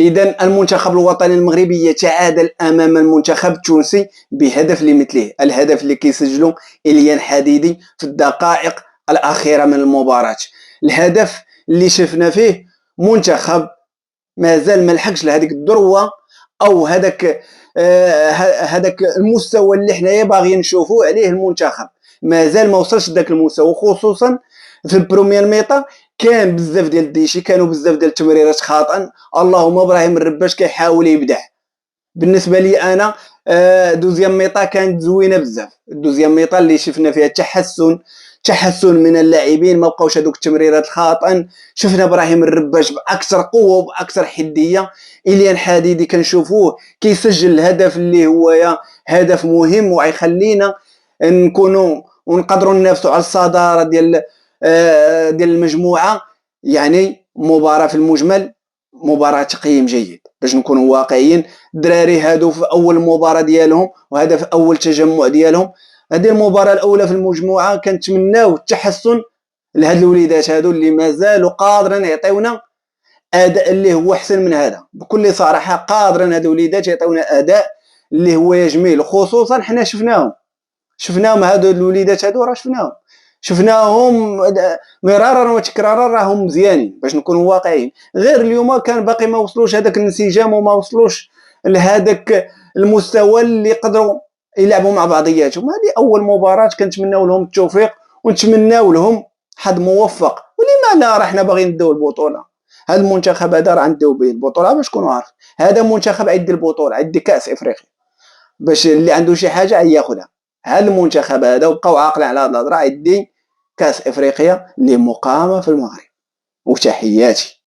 إذا المنتخب الوطني المغربي يتعادل أمام المنتخب التونسي بهدف لمثله، الهدف اللي كيسجلو إليان حديدي في الدقائق الأخيرة من المباراة. الهدف اللي شفنا فيه منتخب مازال ملحقش لهذيك الذروة أو هذاك المستوى اللي حنايا باغيين نشوفوه عليه المنتخب، مازال ما وصلش لذاك المستوى، خصوصا في البروميير ميطا كان بزاف ديال الديشي، كانوا بزاف ديال التمريرات خاطئا. اللهم ابراهيم الرباش كيحاول يبدع. بالنسبه لي انا دوزيام ميطا كانت زوينه بزاف، الدوزيام ميطا اللي شفنا فيها تحسن من اللاعبين، ما بقاوش هذوك التمريرات الخاطئه، شفنا ابراهيم الرباش باكثر قوه وباكثر حديه. إليان حديدي كنشوفوه كيسجل الهدف اللي هو هدف مهم وغيخلينا نكونوا ونقدروا ننافسوا على الصداره ديال المجموعه. يعني مباراه في المجمل مباراه تقييم جيد باش نكونوا واقعيين. الدراري هادو في اول مباراه ديالهم وهذا في اول تجمع ديالهم، هذه المباراه الاولى في المجموعه، كنتمناو التحسن لهاد الوليدات هادو اللي مازالوا قادرين يعطيونا اداء اللي هو احسن من هذا. بكل صراحه قادرين هاد الوليدات يعطيونا اداء اللي هو جميل، خصوصا حنا شفناهم هادو الوليدات هادو، راه شفناهم مرارا وتكرارا، راهم مزيانين باش نكونوا واقعيين. غير اليوم كان باقي ما وصلوش هذاك الانسجام وما وصلوش لهذاك المستوى اللي يقدروا يلعبوا مع بعضياتهم. هذه اول مباراه، كنتمناو لهم التوفيق ونتمناو لهم حظ موفق. ولما لا، راه حنا باغيين نديو البطوله، هذا المنتخب هذا راه نديو به البطوله باش تكونوا عارفين. هذا منتخب عيد البطوله، عيد كاس افريقيا، باش اللي عنده شي حاجه ياخذها. هذا المنتخب هذا وبقاو عاقلين على هذه الهضره، عندي كاس افريقيا اللي مقامه في المغرب. وتحياتي.